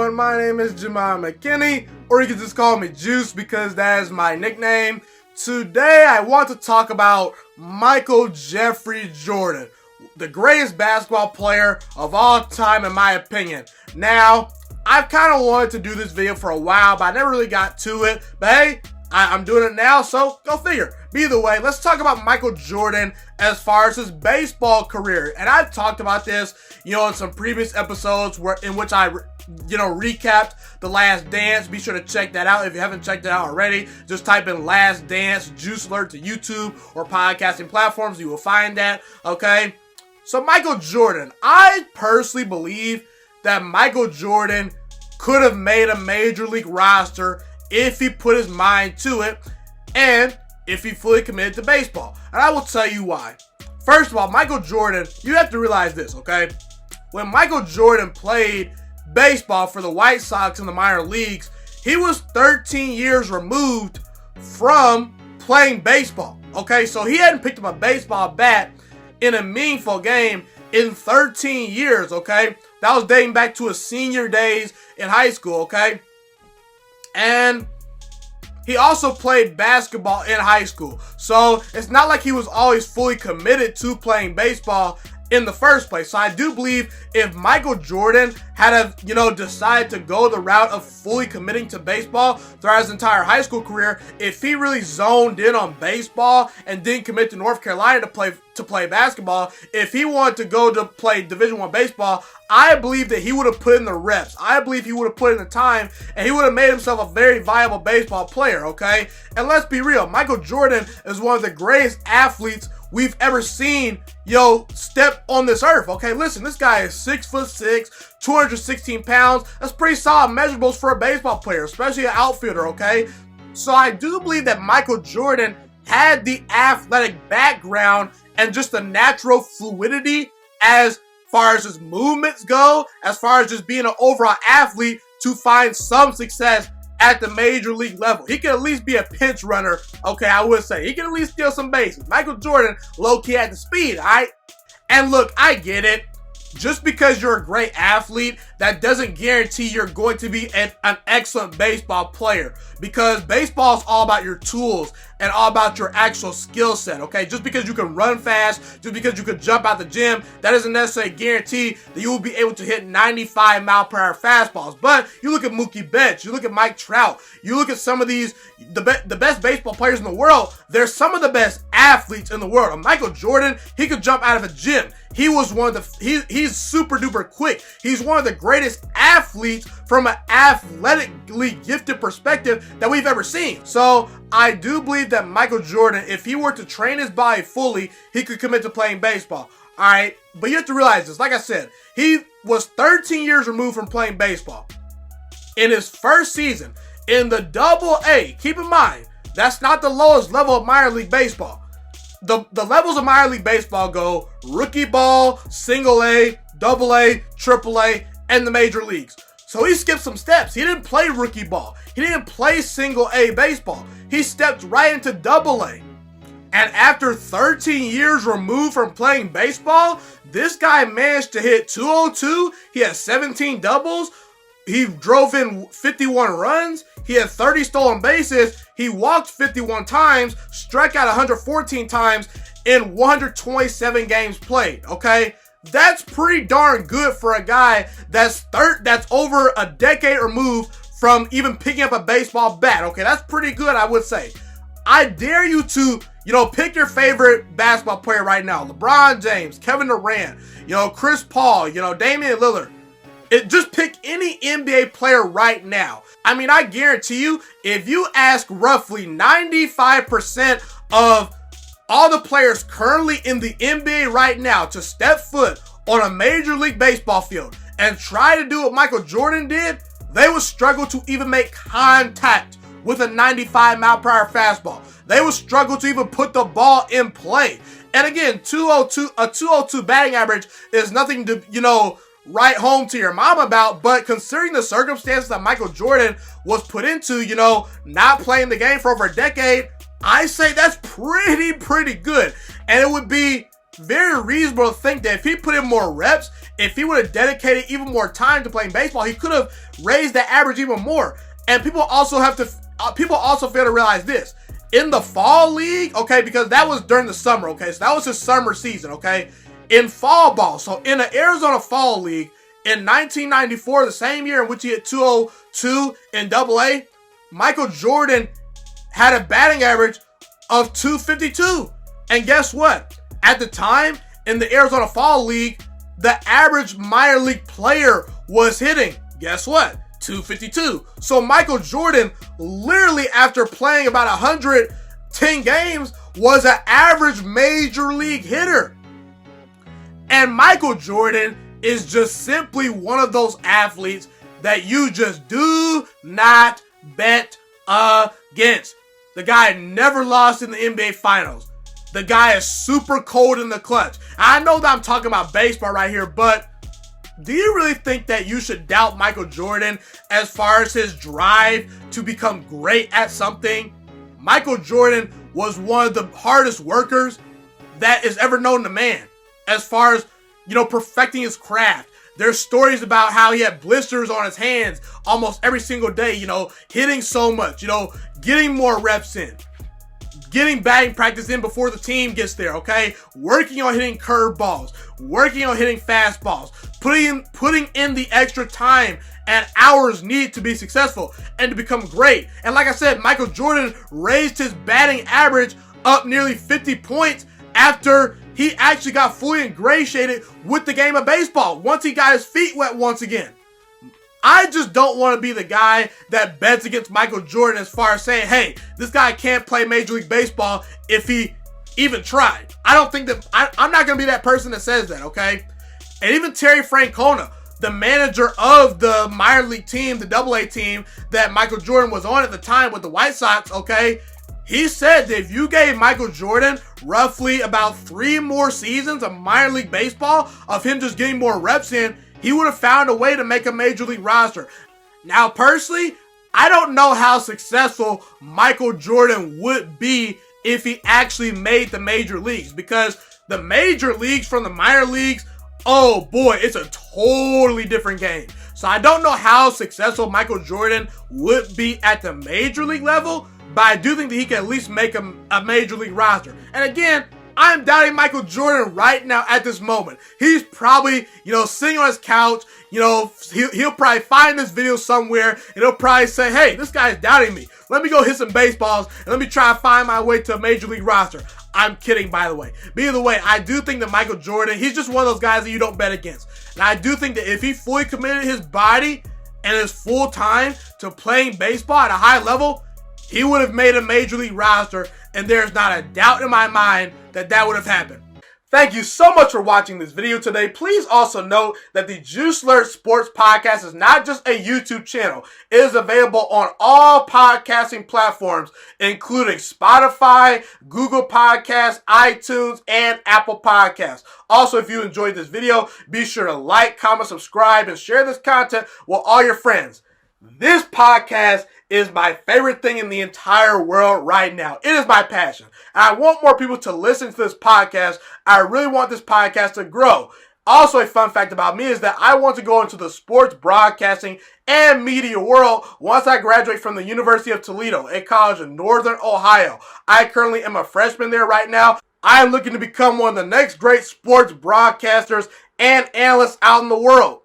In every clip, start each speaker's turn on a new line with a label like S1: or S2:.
S1: everyone, my name is Jamal McKinney, or you can just call me Juice because that is my nickname. Today I want to talk about Michael Jeffrey Jordan, the greatest basketball player of all time in my opinion. Now, I've kind of wanted to do this video for a while, but I never really got to it. But hey, I'm doing it now, so go figure. But either way, let's talk about Michael Jordan as far as his baseball career. And I've talked about this, in some previous episodes in which I, recapped The Last Dance. Be sure to check that out if you haven't checked it out already. Just type in Last Dance, Juice Alert to YouTube or podcasting platforms. You will find that, okay? So Michael Jordan, I personally believe that Michael Jordan could have made a major league roster if he put his mind to it and if he fully committed to baseball. And I will tell you why. First of all, Michael Jordan, you have to realize this, okay? When Michael Jordan played baseball for the White Sox in the minor leagues, he was 13 years removed from playing baseball, okay? So he hadn't picked up a baseball bat in a meaningful game in 13 years, okay? That was dating back to his senior days in high school, okay? And he also played basketball in high school. So it's not like he was always fully committed to playing baseball in the first place. So I do believe if Michael Jordan had decided to go the route of fully committing to baseball throughout his entire high school career, if he really zoned in on baseball and didn't commit to North Carolina to play basketball, if he wanted to go to play Division I baseball, I believe that he would have put in the reps. I believe he would have put in the time, and he would have made himself a very viable baseball player, okay? And let's be real, Michael Jordan is one of the greatest athletes we've ever seen, step on this earth, okay? Listen, this guy is 6'6", 216 pounds. That's pretty solid measurables for a baseball player, especially an outfielder, okay? So I do believe that Michael Jordan had the athletic background and just the natural fluidity as far as his movements go, as far as just being an overall athlete to find some success at the major league level. He could at least be a pinch runner, okay, I would say. He can at least steal some bases. Michael Jordan, low-key had the speed, all right? And look, I get it. Just because you're a great athlete, that doesn't guarantee you're going to be an excellent baseball player. Because baseball is all about your tools and all about your actual skill set, okay? Just because you can run fast, just because you can jump out the gym, that doesn't necessarily guarantee that you will be able to hit 95-mile-per-hour fastballs. But you look at Mookie Betts, you look at Mike Trout, you look at some of these, the best baseball players in the world, they're some of the best athletes in the world. And Michael Jordan, he could jump out of a gym. He was one of the, he's super duper quick. He's one of the greatest athletes from an athletically gifted perspective that we've ever seen. So I do believe that Michael Jordan, if he were to train his body fully, he could commit to playing baseball. All right, but you have to realize this. Like I said, he was 13 years removed from playing baseball. In his first season in the Double A, keep in mind, that's not the lowest level of minor league baseball. The levels of minor league baseball go rookie ball, single A, double A, triple A, and the major leagues. So he skipped some steps. He didn't play rookie ball. He didn't play single A baseball. He stepped right into double A. And after 13 years removed from playing baseball, this guy managed to hit 202. He had 17 doubles. He drove in 51 runs. He had 30 stolen bases. He walked 51 times, struck out 114 times in 127 games played, okay? That's pretty darn good for a guy that's over a decade removed from even picking up a baseball bat, okay? That's pretty good, I would say. I dare you to, pick your favorite basketball player right now. LeBron James, Kevin Durant, Chris Paul, Damian Lillard. Just pick any NBA player right now. I mean, I guarantee you, if you ask roughly 95% of all the players currently in the NBA right now to step foot on a Major League Baseball field and try to do what Michael Jordan did, they would struggle to even make contact with a 95-mile-per-hour fastball. They would struggle to even put the ball in play. And again, a 202 batting average is nothing to, write home to your mom about, but considering the circumstances that Michael Jordan was put into, not playing the game for over a decade, I say that's pretty good. And it would be very reasonable to think that if he put in more reps, if he would have dedicated even more time to playing baseball, he could have raised that average even more. And people also fail to realize this. In the fall league, okay, because that was during the summer, okay, so that was his summer season, okay, in fall ball, so in the Arizona Fall League, in 1994, the same year in which he hit 202 in Double A, Michael Jordan had a batting average of 252. And guess what? At the time, in the Arizona Fall League, the average minor league player was hitting, guess what? 252. So Michael Jordan, literally after playing about 110 games, was an average major league hitter. And Michael Jordan is just simply one of those athletes that you just do not bet against. The guy never lost in the NBA Finals. The guy is super cold in the clutch. I know that I'm talking about baseball right here, but do you really think that you should doubt Michael Jordan as far as his drive to become great at something? Michael Jordan was one of the hardest workers that is ever known to man as far as, perfecting his craft. There's stories about how he had blisters on his hands almost every single day, hitting so much, getting more reps in, getting batting practice in before the team gets there, okay? Working on hitting curveballs, working on hitting fastballs, putting in the extra time and hours needed to be successful and to become great. And like I said, Michael Jordan raised his batting average up nearly 50 points after he actually got fully ingratiated with the game of baseball once he got his feet wet once again. I just don't want to be the guy that bets against Michael Jordan as far as saying, hey, this guy can't play Major League Baseball if he even tried. I don't think that, I'm not going to be that person that says that, okay? And even Terry Francona, the manager of the minor league team, the Double A team that Michael Jordan was on at the time with the White Sox, okay? He said that if you gave Michael Jordan roughly about 3 more seasons of minor league baseball, of him just getting more reps in, he would have found a way to make a major league roster. Now, personally, I don't know how successful Michael Jordan would be if he actually made the major leagues, because the major leagues from the minor leagues, oh boy, it's a totally different game. So I don't know how successful Michael Jordan would be at the major league level, but I do think that he can at least make a major league roster. And again, I'm doubting Michael Jordan right now at this moment. He's probably, sitting on his couch, he'll probably find this video somewhere and he'll probably say, hey, this guy's doubting me. Let me go hit some baseballs and let me try to find my way to a major league roster. I'm kidding, by the way. But either way, I do think that Michael Jordan, he's just one of those guys that you don't bet against. And I do think that if he fully committed his body and his full time to playing baseball at a high level, he would have made a major league roster, and there's not a doubt in my mind that that would have happened. Thank you so much for watching this video today. Please also note that the Juice Alert Sports Podcast is not just a YouTube channel. It is available on all podcasting platforms, including Spotify, Google Podcasts, iTunes, and Apple Podcasts. Also, if you enjoyed this video, be sure to like, comment, subscribe, and share this content with all your friends. This podcast is my favorite thing in the entire world right now. It is my passion. And I want more people to listen to this podcast. I really want this podcast to grow. Also, a fun fact about me is that I want to go into the sports broadcasting and media world once I graduate from the University of Toledo, a college in Northern Ohio. I currently am a freshman there right now. I am looking to become one of the next great sports broadcasters and analysts out in the world.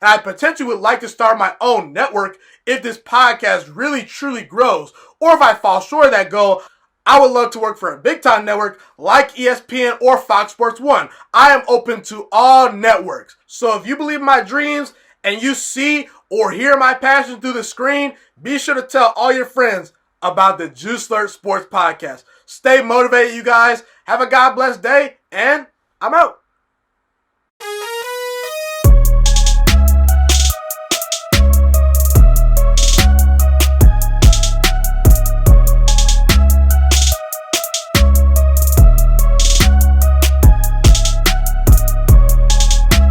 S1: And I potentially would like to start my own network if this podcast really truly grows. Or if I fall short of that goal, I would love to work for a big time network like ESPN or Fox Sports 1. I am open to all networks. So if you believe in my dreams and you see or hear my passion through the screen, be sure to tell all your friends about the Juice Alert Sports Podcast. Stay motivated, you guys. Have a God bless day, and I'm out.